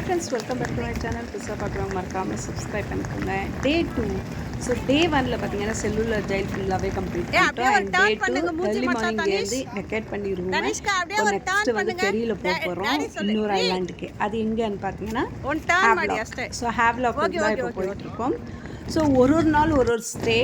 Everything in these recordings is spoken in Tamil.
Friends, welcome back to my channel. புதுசாக பார்க்குறவங்க மறக்காமல் சப்ஸ்கிரைப் பண்ணிக்கோங்க. டே 2. ஸோ டே 1ல் பார்த்தீங்கன்னா செல்லுலர் ஜெயில் ஃபுல்லாகவே கம்ப்ளீட் பண்ணிட்டோம். அண்ட் டே 2 ஏர்லி மார்னிங்லேருந்து வெக்கேட் பண்ணிடுவோம். இப்போ நெக்ஸ்ட்டு வந்து ஃபெரியில் போக போகிறோம் இன்னொரு ஐலாண்டுக்கு. அது எங்கேன்னு பார்த்தீங்கன்னா ஹேவ்லாக். ஸோ ஹேவ்லாக்கு தான் இப்போ போயிட்டுருக்கோம். ஸோ ஒரு நாள் ஒரு ஸ்டே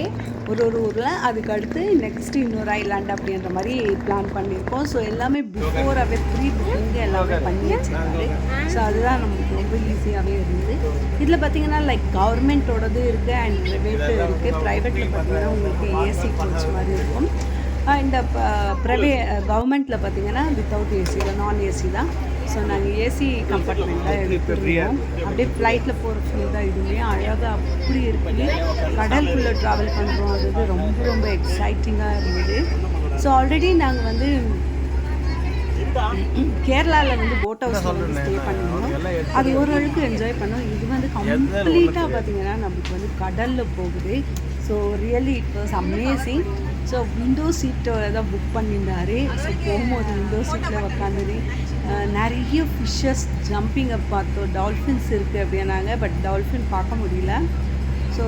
ஒரு ஊரில், அதுக்கு அடுத்து நெக்ஸ்ட்டு இன்னொரு ஐலாண்ட் அப்படின்ற மாதிரி பிளான் பண்ணியிருக்கோம். ஸோ எல்லாமே பிஃபோராகவே ப்ரீ புக்கிங்கு எல்லாமே பண்ணி வச்சுருக்காரு. ஸோ அதுதான் நமக்கு ரொம்ப ஈஸியாகவே இருந்தது. இதில் பார்த்தீங்கன்னா லைக் கவர்மெண்ட்டோடது இருக்குது அண்ட் ப்ரைவேட்டு இருக்குது. ப்ரைவேட்டில் பார்த்தீங்கன்னா உங்களுக்கு ஏசி கோச் மாதிரி இருக்கும். இந்த கவர்மெண்ட்டில் பார்த்தீங்கன்னா வித்தவுட் ஏசி தான், நான் ஏசி தான். ஸோ நாங்கள் ஏசி கம்பார்ட்மெண்ட் தான் எடுத்துருக்கோம். அப்படியே ஃப்ளைட்டில் போகிற ஃபீல் தான். இதுவுமே அழகாக அப்படி இருக்குது. கடலுக்குள்ளே ட்ராவல் பண்ணுறோம். அது ரொம்ப எக்ஸைட்டிங்காக இருந்தது. ஸோ ஆல்ரெடி நாங்கள் வந்து கேரளாவில் வந்து போட் ஹவுஸில் வந்து ஸ்டே பண்ணியிருந்தோம். அது ஓரளவுக்கு என்ஜாய் பண்ணோம். இது வந்து கம்ப்ளீட்டாக பார்த்திங்கன்னா நம்மளுக்கு வந்து கடலில் போகுது. So really it was amazing. So window சீட்டை தான் புக் பண்ணியிருந்தார். ஸோ போகும்போது விண்டோ சீட்டில் உக்காந்துது. நிறைய ஃபிஷ்ஷஸ் ஜம்பிங் அப் பார்த்தோம். டால்ஃபின்ஸ் இருக்குது அப்படின்னாங்க. பட் டால்ஃபின் பார்க்க முடியல. ஸோ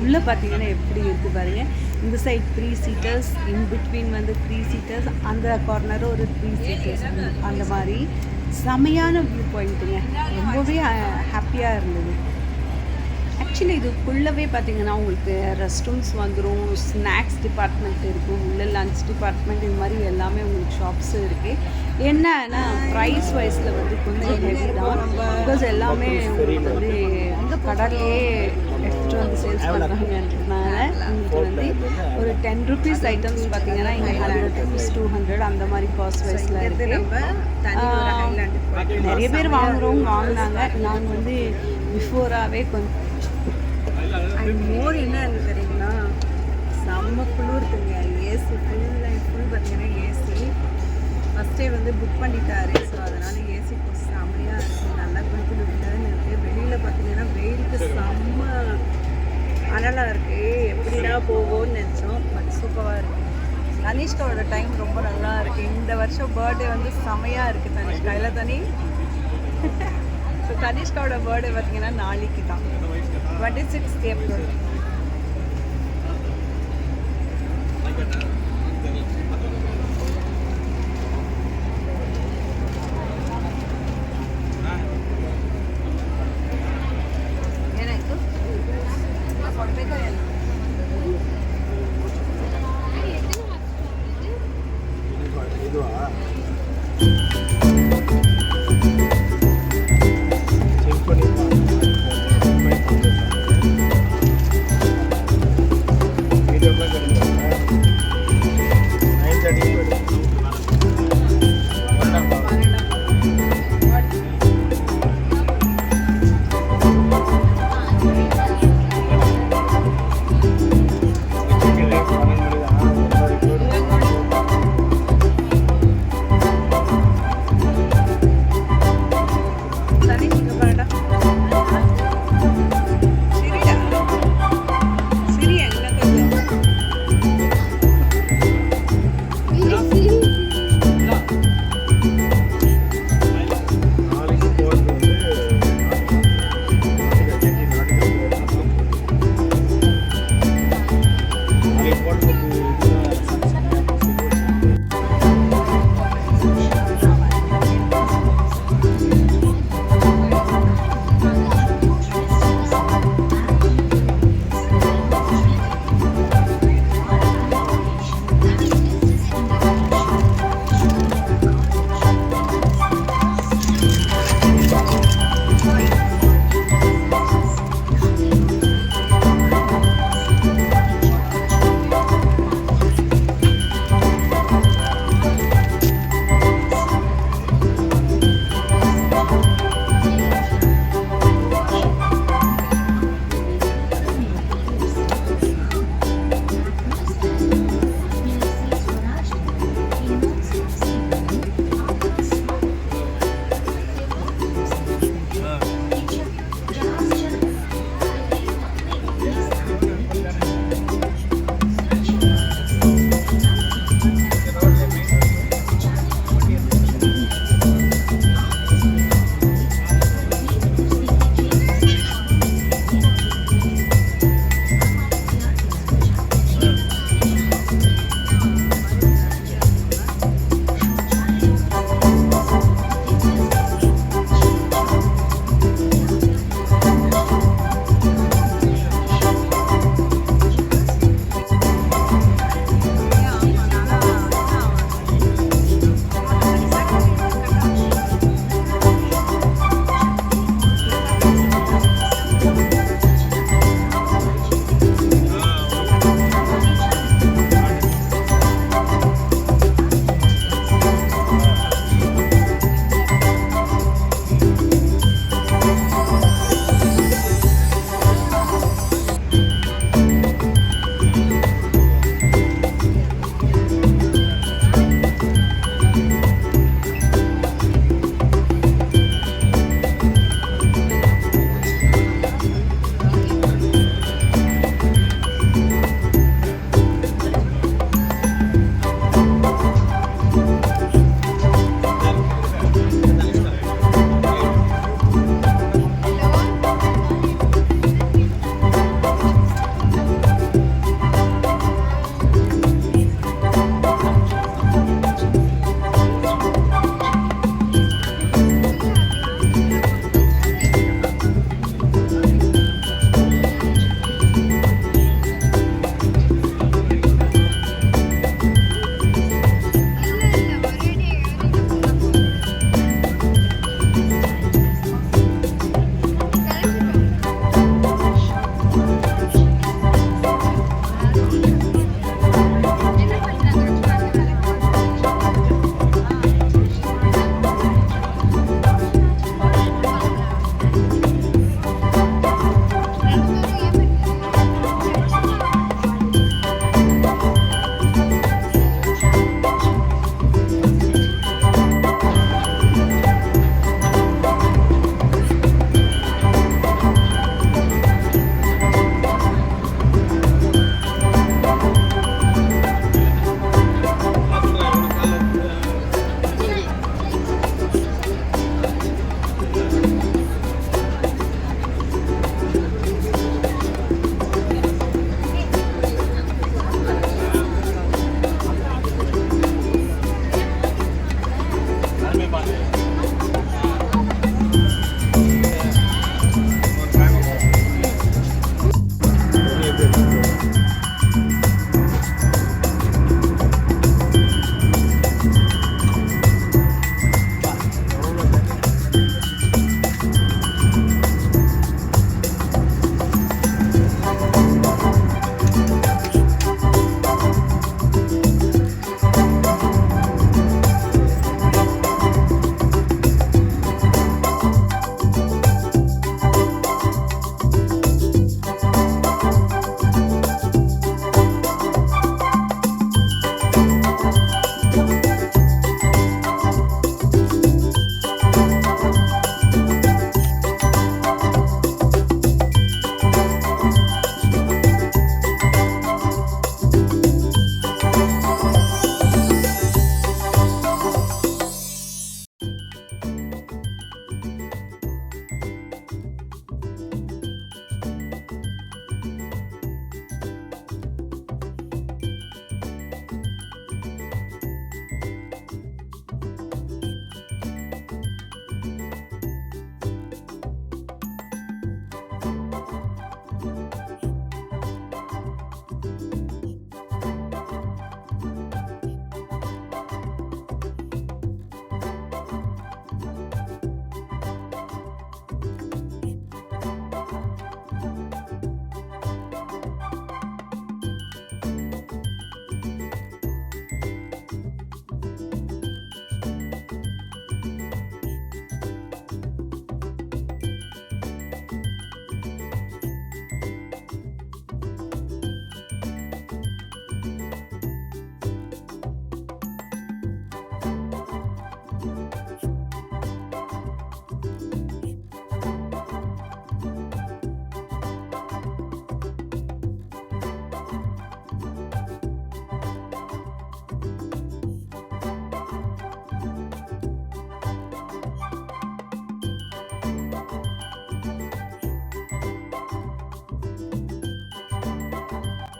உள்ளே பார்த்தீங்கன்னா எப்படி இருக்குது பாருங்கள். இந்த சைட் 3 சீட்டர்ஸ், இன் பிட்வீன் வந்து 3 சீட்டர்ஸ், அந்த கார்னரும் ஒரு 3 சீட்டர்ஸ். அந்த மாதிரி செமையான வியூ பாயிண்ட்டுங்க. ரொம்பவே ஹாப்பியாக இருந்தது. ஆக்சுவலி இதுக்குள்ளவே பார்த்தீங்கன்னா உங்களுக்கு ரெஸ்ட் ரூம்ஸ் வந்துடும், ஸ்நாக்ஸ் டிபார்ட்மெண்ட் இருக்கும், உள்ள லன்ச் டிபார்ட்மெண்ட், இது மாதிரி எல்லாமே உங்களுக்கு ஷாப்ஸு இருக்குது. என்னன்னா ப்ரைஸ் வைஸில் வந்து கொஞ்சம் ஹெவி தான். பிகாஸ் எல்லாமே உங்களுக்கு வந்து கடல்லே எடுத்துகிட்டு வந்து சேல்ஸ் பண்ணுறாங்கன்றதுனால உங்களுக்கு வந்து ஒரு 10 ருபீஸ் ஐட்டம்ஸ் பார்த்தீங்கன்னா இங்கே 100 ருபீஸ் 200 அந்த மாதிரி காஸ்ட் வைஸில் இருக்குது. நிறைய பேர் வாங்கினாங்க. நாங்கள் வந்து பிஃபோராகவே கொஞ்சம் மோர் என்ன இருக்குது தெரியுங்களா, செம்ம குளிர்த்துங்க. ஏசி ஃபுல் பார்த்தீங்கன்னா ஏசி ஃபஸ்ட்டே வந்து புக் பண்ணிட்டாரு. ஸோ அதனால் ஏசி கொஞ்சம் செம்மையாக இருக்குது. நல்லா குளிர்ந்துன்னு இருக்குது. வெளியில் பார்த்தீங்கன்னா வெயிலுக்கு செம்ம அனலாக இருக்குது. எப்படின்னா போகும்னு நினச்சோம். பட் சூப்பராக இருக்குது. தனிஷ்காவோட டைம் ரொம்ப நல்லா இருக்குது. இந்த வருஷம் பர்த்டே வந்து செம்மையாக இருக்குது தனிஷ்கா. இல்லை தனி ஸோ தனிஷ்காவோட பர்த்டே பார்த்தீங்கன்னா நாளைக்கு தான், 26th April.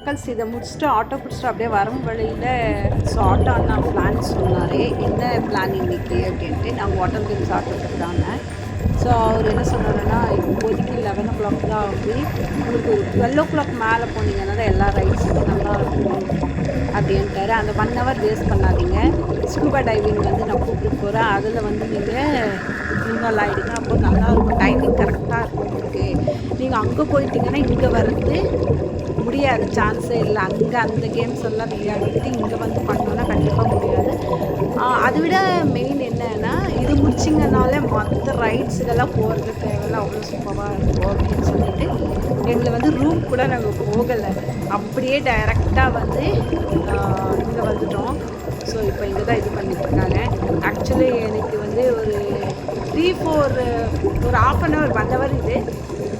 மக்கள்ஸ் இதை முடிச்சுட்டு ஆட்டோ பிடிச்சிட்டு அப்படியே வரும் வழியில் ஸோ ஆட்டோ அண்ணா பிளான் சொன்னார். என்ன பிளான் இன்னைக்கு அப்படின்ட்டு. நான் வாட்டர் கேம்ஸ் ஆட்டோக்கு தாங்க. ஸோ அவர் என்ன சொன்னாருன்னா, இப்போதைக்கு 11 o'clock தான் ஆகுது, உங்களுக்கு ஒரு 12 o'clock மேலே போனீங்கன்னா தான் எல்லா ரைட்ஸும் நல்லா இருக்கும் அப்படின்ட்டாரு. அந்த 1 hour வேஸ்ட் பண்ணாதீங்க. ஸ்கூபா டைவிங் வந்து நான் கூப்பிட்டு போகிறேன், அதில் வந்து நீங்கள் இன்வால்வ் ஆகிடுங்க. அப்போ நல்லாயிருக்கும், டைமிங் கரெக்டாக இருக்கும் உங்களுக்கு. நீங்கள் அங்கே போயிட்டீங்கன்னா இங்கே வர்றது முடியாது, சான்ஸே இல்லை. அங்கே அந்த கேம்ஸ் எல்லாம் விளையாடிட்டு இங்கே வந்து பண்ணோன்னா கண்டிப்பாக முடியாது. அதை விட மெயின் என்னன்னா, இது முடிச்சிங்கனாலே மற்ற ரைட்ஸுக்கெல்லாம் போகிறது தேவையில்ல, அவ்வளோ சூப்பராக இருக்கும் அப்படின்னு சொல்லிட்டு எங்களை வந்து ரூம் கூட நாங்கள் போகலை, அப்படியே டைரெக்டாக வந்து இங்கே வந்துட்டோம். ஸோ இப்போ இங்கே தான் இது பண்ணிட்டுருக்காங்க. ஆக்சுவலி எனக்கு வந்து ஒரு 3-4 ஒரு ½ hour 1 hour இது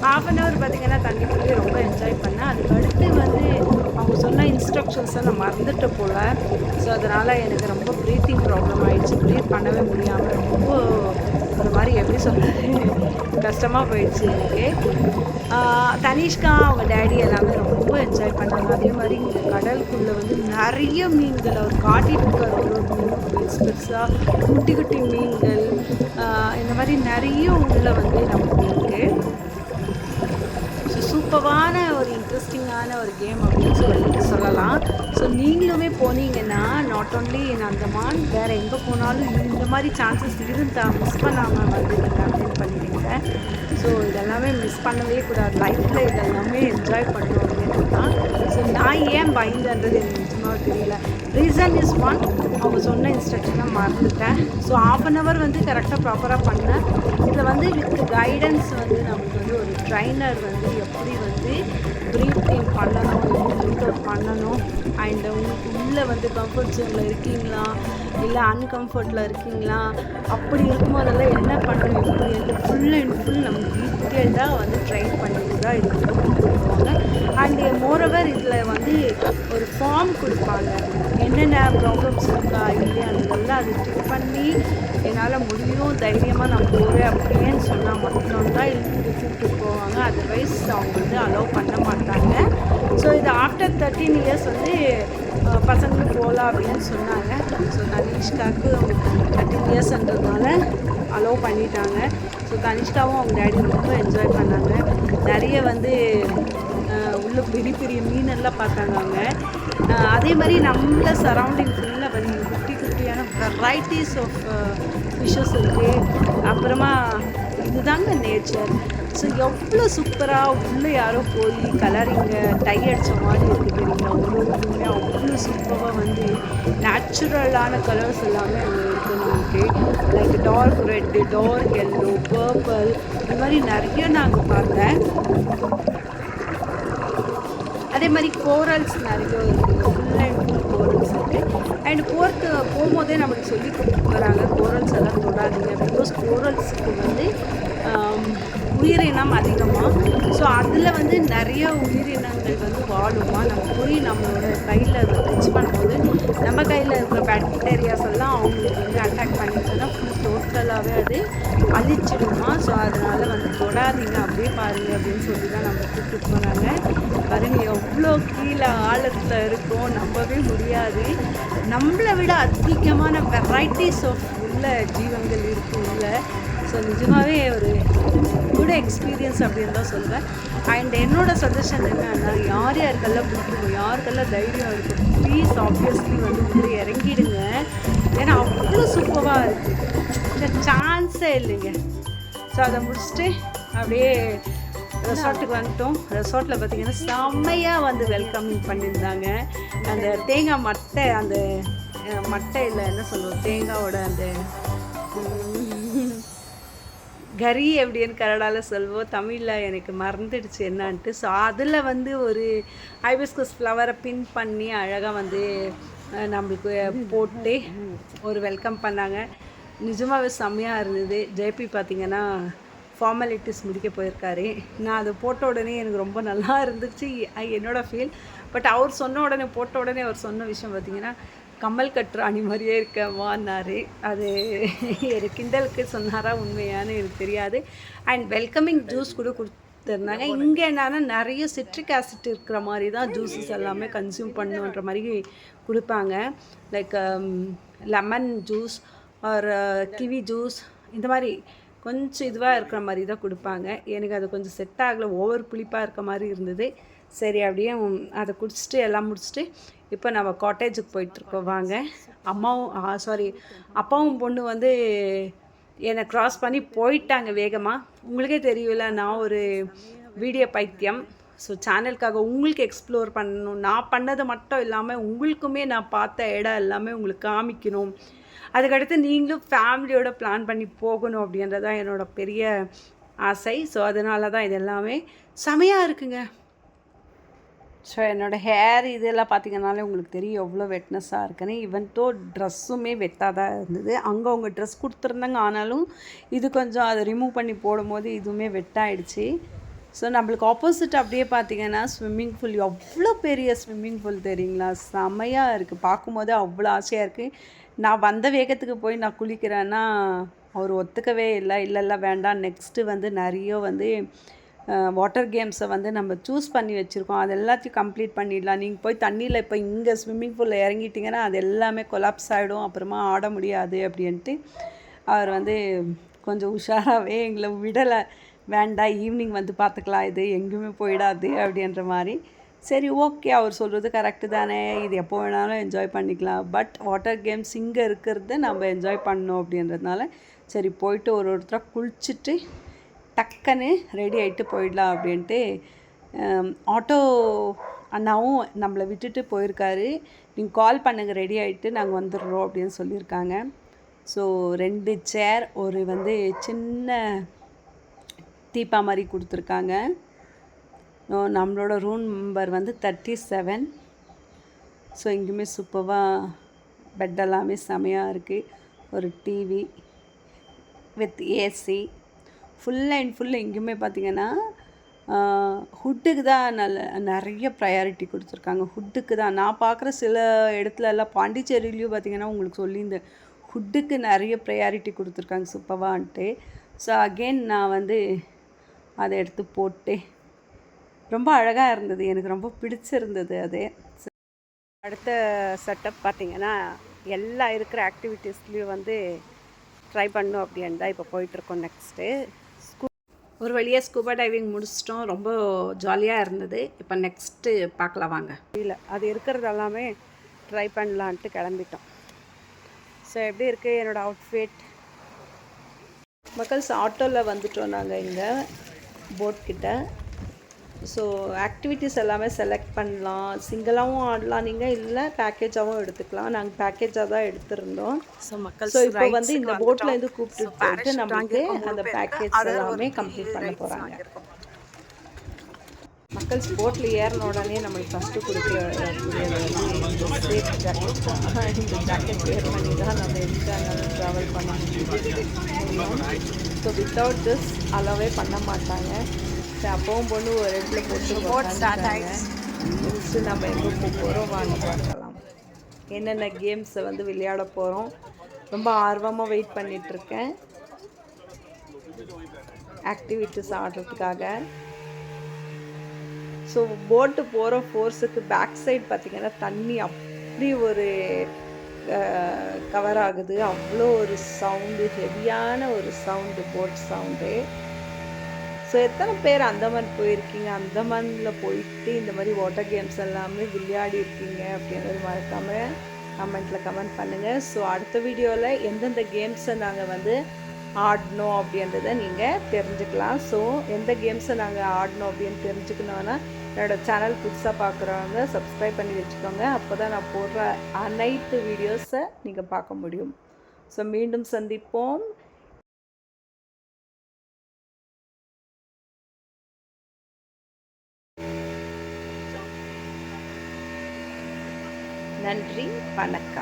½ hour பார்த்திங்கன்னா தண்ணி குடிக்க ரொம்ப என்ஜாய் பண்ணேன். அதுக்கு அடுத்து வந்து அவங்க சொன்ன இன்ஸ்ட்ரக்ஷன்ஸை நான் மறந்துட்டு போல். ஸோ அதனால் எனக்கு ரொம்ப ப்ரீத்திங் ப்ராப்ளம் ஆகிடுச்சு, ப்ரீத் பண்ணவே முடியாமல் ரொம்ப ஒரு மாதிரி எப்படி சொல்கிறது கஷ்டமாக போயிடுச்சு எனக்கு. தனிஷ்கா அவங்க டேடி எல்லாமே ரொம்ப என்ஜாய் பண்ணாங்க. அதே மாதிரி இந்த கடலுக்குள்ளே வந்து நிறைய மீன்கள் அவர் காட்டிட்டு இருக்கார், ஒரு மீன் பெருசாக குட்டி குட்டி மீன்கள் இந்த மாதிரி நிறைய உள்ளே வந்து நமக்கு இருக்குது. ஸோ சூப்பரான ஒரு இன்ட்ரெஸ்டிங்கான ஒரு கேம் அப்படின்னு சொல்லலாம். ஸோ நீங்களுமே போனீங்கன்னா நாட் ஓன்லி இன் அந்தமான், வேறு எங்கே போனாலும் இந்த மாதிரி சான்சஸ் இருந்தால் மிஸ் பண்ணாமல் வந்து நீங்கள் அட்டென்ட் பண்ணிடுங்க. ஸோ இதெல்லாமே மிஸ் பண்ணவே கூடாது, லைஃப்பில் இதெல்லாமே என்ஜாய் பண்ணணும் அப்படின்னு தான். ஸோ நான் ஏன் பயந்துன்றது எனக்கு நிஜமாக தெரியல. ரீசன் இஸ் ஒன், அவங்க சொன்ன இன்ஸ்ட்ரக்ஷனை மறந்துட்டேன். ஸோ ½ hour வந்து கரெக்டாக ப்ராப்பராக பண்ணேன். இதில் வந்து வித் கைடன்ஸ் வந்து நமக்கு வந்து ஒரு ட்ரைனர் வந்து எப்படி வந்து ப்ரீத்திங் பண்ணணும், ப்ரீத் அவுட் பண்ணணும், அண்ட் உங்களுக்கு உள்ளே வந்து கம்ஃபர்ட் ஜோனில் இருக்கீங்களா இல்லை அன்கம்ஃபர்ட்டில் இருக்கீங்களா, அப்படி இருக்கும்போதெல்லாம் என்ன பண்ணணும், எப்படி வந்து ஃபுல் அண்ட் ஃபுல் நமக்கு டீட்டெயில்டாக வந்து ட்ரைன் பண்ணிட்டு தான் இது கொடுப்பாங்க. அண்ட் மோரோவர் இதில் வந்து ஒரு ஃபார்ம் கொடுப்பாங்க, என்னென்ன ப்ராப்ளம்ஸ் இருக்கா இல்லையான்றதெல்லாம் அது செக் பண்ணி என்னால் முடியும் தைரியமாக நான் போகிறேன் அப்படின்னு சொன்னால் மட்டும்தான் இழுத்து கூப்பிட்டு போவாங்க. அதர்வைஸ் அவங்க வந்து அலோவ் பண்ண மாட்டாங்க. ஸோ இது ஆஃப்டர் 13 years வந்து பசங்களுக்கு போகலாம் அப்படின்னு சொன்னாங்க. ஸோ தனிஷ்காவுக்கு 13 yearsன்றதுனால அலோவ் பண்ணிட்டாங்க. ஸோ தனிஷ்காவும் அவங்க டேடி ரொம்ப என்ஜாய் பண்ணாங்க. நிறைய வந்து உள்ள பெரிய பெரிய மீனெல்லாம் பார்த்தாங்க அவங்க. அதே மாதிரி நம்மள சரௌண்டிங் ஃபுல்லாக வந்து குட்டி குட்டியான வெரைட்டிஸ் ஆஃப் ஃபிஷ்ஷஸ் இருக்குது. அப்புறமா இதுதாங்க நேச்சர். ஸோ எவ்வளோ சூப்பராக உள்ளே யாரோ போய் கலரிங்க டை அடித்த மாதிரி இருக்குது தெரியுங்களா. ஒரு இதுவுமே அவ்வளோ சூப்பராக வந்து நேச்சுரலான கலர்ஸ் எல்லாமே அங்கே இருக்குது நமக்கு. Like dark red, dark yellow, purple, இந்த மாதிரி நிறைய நாங்கள் பார்த்தேன். அதே மாதிரி கோரல்ஸ் நிறைய இருக்குது, ஃபுல் அண்ட் ஃபுல் கோரல்ஸ் இருக்குது. அண்ட் போகும்போதே நம்மளுக்கு சொல்லி கொடுத்துருக்குறாங்க கோரல்ஸ் எல்லாம் தொடாதீங்க, பிகாஸ் கோரல்ஸுக்கு வந்து உயிரினம் அதிகமாக. ஸோ அதில் வந்து நிறைய உயிரினங்கள் வந்து வாழுமா. நம்ம போய் நம்மளோட கையில் டச் பண்ணும்போது நம்ம கையில் இருக்கிற பாக்டீரியாஸ் எல்லாம் அவங்களுக்கு வந்து அட்டாக் பண்ணிச்சுன்னா ஃபுல் டோட்டலாகவே அது அழிச்சிடுமா. ஸோ அதனால் வந்து தொடாதீங்க, அப்படியே பாருங்கள் அப்படின்னு சொல்லி தான் நம்ம கூப்பிட்டு போனாங்க. பாருங்கள் எவ்வளோ கீழே ஆழத்தில் இருக்கும், நம்பவே முடியாது. நம்மளை விட அதிகமான வெரைட்டிஸ் ஆஃப் உள்ள ஜீவன்கள் இருக்கும் உள்ள. ஸோ நிஜமாகவே ஒரு குட் எக்ஸ்பீரியன்ஸ் அப்படின்னு தான் சொல்வேன். அண்ட் என்னோடய சஜஷன் என்னன்னா, யார் யாருக்கெல்லாம் பிடிக்கும், யாருக்கெல்லாம் தைரியம் இருக்கும், ப்ளீஸ் ஆப்வியஸ்லி வந்து உள்ளே இறங்கிடுங்க. ஏன்னா அவ்வளோ சூப்பராக இருக்குது, சான்ஸே இல்லைங்க. ஸோ அதை முடிச்சுட்டு அப்படியே ரெசார்ட்டுக்கு வந்துட்டோம். ரெசார்ட்டில் பார்த்திங்கன்னா செம்மையாக வந்து வெல்கமிங் பண்ணியிருந்தாங்க. அந்த தேங்காய் மட்டை, அந்த மட்டையில் என்ன சொல்லுவோம், தேங்காயோட அந்த கறி எப்படின்னு கன்னடாவில் சொல்வோம், தமிழில் எனக்கு மறந்துடுச்சு என்னான்ட்டு. ஸோ அதில் வந்து ஒரு ஹைபிஸ்கஸ் ஃப்ளவரை பின் பண்ணி அழகாக வந்து நம்மளுக்கு போட்டு ஒரு வெல்கம் பண்ணாங்க. நிஜமாகவே செம்மையாக இருந்தது. ஜேபி பார்த்திங்கன்னா ஃபார்மாலிட்டிஸ் முடிக்க போயிருக்காரு. நான் அதை போட்ட உடனே எனக்கு ரொம்ப நல்லா இருந்துச்சு என்னோடய ஃபீல். பட் அவர் சொன்ன உடனே, போட்ட உடனே அவர் சொன்ன விஷயம் பார்த்திங்கன்னா, கம்மல் கட்டுறாணி மாதிரியே இருக்கவான்னாரு. அது எனக்கு கிண்டலுக்கு சொன்னாரா உண்மையானு எனக்கு தெரியாது. அண்ட் வெல்கமிங் ஜூஸ் கூட இருந்தாங்க. இங்கே என்னன்னா நிறைய சிட்ரிக் ஆசிட் இருக்கிற மாதிரி தான் ஜூஸஸ் எல்லாமே கன்சியூம் பண்ணுன்ற மாதிரி கொடுப்பாங்க. Like lemon juice or kiwi juice இந்த மாதிரி கொஞ்சம் இதுவாக இருக்கிற மாதிரி தான் கொடுப்பாங்க. எனக்கு அது கொஞ்சம் செட் ஆகலை, ஓவர் புளிப்பாக இருக்க மாதிரி இருந்தது. சரி அப்படியே அதை குடிச்சிட்டு எல்லாம் முடிச்சுட்டு இப்போ நம்ம காட்டேஜுக்கு போயிட்டுருக்கோம். வாங்க. அப்பாவும் பொண்ணு வந்து என்னை க்ராஸ் பண்ணி போயிட்டாங்க வேகமாக. உங்களுக்கே தெரியல, நான் ஒரு வீடியோ பைத்தியம். ஸோ சேனலுக்காக உங்களுக்கு எக்ஸ்ப்ளோர் பண்ணணும், நான் பண்ணதை மட்டும் இல்லாமல் உங்களுக்குமே நான் பார்த்த இடம் எல்லாமே உங்களுக்கு காமிக்கணும். அதுக்கடுத்து நீங்களும் ஃபேமிலியோட பிளான் பண்ணி போகணும் அப்படின்றதான் என்னோடய பெரிய ஆசை. ஸோ அதனால தான் இது எல்லாமே செமையாக இருக்குங்க. ஸோ என்னோடய ஹேர் இதெல்லாம் பார்த்திங்கனாலே உங்களுக்கு தெரியும் எவ்வளோ வெட்னஸாக இருக்குன்னு. ஈவன் தோ ட்ரெஸ்ஸுமே வெட்டாக தான் இருந்தது. அங்கே அவங்க ட்ரெஸ் கொடுத்துருந்தாங்க, ஆனாலும் இது கொஞ்சம் அதை ரிமூவ் பண்ணி போடும்போது இதுவுமே வெட்டாயிடுச்சு. ஸோ நம்மளுக்கு ஆப்போசிட் அப்படியே பார்த்திங்கன்னா ஸ்விம்மிங் பூல், எவ்வளோ பெரிய ஸ்விம்மிங் பூல் தெரியுங்களா, செமையாக இருக்குது. பார்க்கும்போது அவ்வளோ ஆசையாக இருக்குது. நான் வந்த வேகத்துக்கு போய் நான் குளிக்கிறேன்னா அவர் ஒத்துக்கவே இல்லை வேண்டாம், நெக்ஸ்ட்டு வந்து நிறைய வந்து வாட்டர் கேம்ஸை வந்து நம்ம சூஸ் பண்ணி வச்சுருக்கோம், அது எல்லாத்தையும் கம்ப்ளீட் பண்ணிடலாம். நீங்கள் போய் தண்ணியில் இப்போ இங்கே ஸ்விம்மிங் பூலில் இறங்கிட்டிங்கன்னா அது எல்லாமே கொலாப்ஸ் ஆகிடும், அப்புறமா ஆட முடியாது அப்படின்ட்டு அவர் வந்து கொஞ்சம் உஷாராகவே எங்களை விடலை. வேண்டாம், ஈவினிங் வந்து பார்த்துக்கலாம், இது எங்கேயுமே போயிடாது அப்படின்ற மாதிரி. சரி ஓகே, அவர் சொல்கிறது கரெக்டு தானே, இது எப்போ வேணாலும் என்ஜாய் பண்ணிக்கலாம். பட் வாட்டர் கேம்ஸ் இங்கே இருக்கிறத நம்ம என்ஜாய் பண்ணணும் அப்படின்றதுனால சரி போயிட்டு ஒருத்தராக குளிச்சுட்டு டக்குன்னு ரெடி ஆகிட்டு போயிடலாம் அப்படின்ட்டு ஆட்டோ அண்ணாவும் நம்மளை விட்டுட்டு போயிருக்காரு. நீங்கள் கால் பண்ணுங்கள், ரெடி ஆகிட்டு நாங்கள் வந்துடுறோம் அப்படின்னு சொல்லியிருக்காங்க. ஸோ 2 சேர், ஒரு வந்து சின்ன தீப்பா மாதிரி கொடுத்துருக்காங்க. நம்மளோட ரூம் நம்பர் வந்து 37. ஸோ இங்கேயுமே சூப்பராக பெட் எல்லாமே செமையாக இருக்குது. ஒரு TV with AC, full and full. எங்கேயுமே பார்த்திங்கன்னா ஹுட்டுக்கு தான் நிறைய ப்ரையாரிட்டி கொடுத்துருக்காங்க. ஹுட்டுக்கு தான் நான் பார்க்குற சில இடத்துல எல்லாம் பாண்டிச்சேரியிலையும் பார்த்திங்கன்னா உங்களுக்கு சொல்லியிருந்தேன், ஹுட்டுக்கு நிறைய ப்ரையாரிட்டி கொடுத்துருக்காங்க சூப்பரான்ட்டு. ஸோ அகெயின் நான் வந்து அதை எடுத்து போட்டு ரொம்ப அழகாக இருந்தது, எனக்கு ரொம்ப பிடிச்சிருந்தது அது. அடுத்த செட்டப் பார்த்திங்கன்னா எல்லா இருக்கிற ஆக்டிவிட்டீஸ்லேயும் வந்து ட்ரை பண்ணணும் அப்படின்னு தான் இப்போ போயிட்டுருக்கோம். நெக்ஸ்ட்டு ஒரு வழியாக ஸ்கூபா டைவிங் முடிச்சிட்டோம், ரொம்ப ஜாலியாக இருந்தது. இப்போ நெக்ஸ்ட்டு பார்க்கலாம் வாங்க. இல்லை அது இருக்கிறது எல்லாமே ட்ரை பண்ணலான்ட்டு கிளம்பிட்டோம். ஸோ எப்படி இருக்குது என்னோடய அவுட்ஃபிட்? மக்கள்ஸ் ஆட்டோவில் வந்துட்டோம் நாங்கள் இங்கே போட்கிட்ட. ஸோ ஆக்டிவிட்டீஸ் எல்லாமே செலக்ட் பண்ணலாம், சிங்கிளாகவும் ஆடலாம் நீங்கள், இல்லை பேக்கேஜாகவும் எடுத்துக்கலாம். நாங்கள் பேக்கேஜாக தான் எடுத்திருந்தோம். ஸோ இப்போ வந்து இந்த போட்டில் இருந்து கூப்பிட்டு போயிட்டு நமக்கு அந்த பேக்கேஜ் எல்லாமே கம்ப்ளீட் பண்ண போகிறாங்க. மக்கள்ஸ் போட்டில் ஏறின உடனே நம்மளுக்கு ஃபஸ்ட்டு கொடுக்குற சேஃப் ஜாக்கெட் தான். இந்த ஜாக்கெட் வேர் பண்ணி தான் நம்ம எதுக்காக ட்ராவல் பண்ண முடியும். ஸோ வித்தவுட் திஸ் அலோவே பண்ண மாட்டாங்க. அப்பவும் பொண்ணு ஒரு இடத்துல போட்டு நெக்ஸ்ட்டு நம்ம எங்கே போகிறோம் வாங்க பார்க்கலாம். என்னென்ன கேம்ஸை வந்து விளையாட போகிறோம், ரொம்ப ஆர்வமாக வெயிட் பண்ணிகிட்ருக்கேன் ஆக்டிவிட்டீஸ் ஆடுறதுக்காக. ஸோ போட்டு போகிற ஃபோர்ஸுக்கு பேக் சைடு பார்த்திங்கன்னா தண்ணி அப்படி ஒரு கவர் ஆகுது, அவ்வளோ ஒரு சவுண்டு, ஹெவியான ஒரு சவுண்டு, போட் சவுண்டு. ஸோ எத்தனை பேர் அந்தமான் போயிருக்கீங்க, அந்தமானில் போயிட்டு இந்த மாதிரி வாட்டர் கேம்ஸ் எல்லாமே விளையாடி இருக்கீங்க அப்படின்றது மறக்காமல் கமெண்ட்டில் கமெண்ட் பண்ணுங்கள். ஸோ அடுத்த வீடியோவில் எந்தெந்த கேம்ஸை நாங்கள் வந்து ஆடணும் அப்படின்றத நீங்கள் தெரிஞ்சுக்கலாம். ஸோ எந்த கேம்ஸை நாங்கள் ஆடணும் அப்படின்னு தெரிஞ்சுக்கணுன்னா என்னோடய சேனல் புதுசாக பார்க்குறவங்க சப்ஸ்கிரைப் பண்ணி வச்சுக்கோங்க. அப்போ தான் நான் போடுற அனைத்து வீடியோஸை நீங்கள் பார்க்க முடியும். ஸோ மீண்டும் சந்திப்போம். நன்றி, வணக்கம்.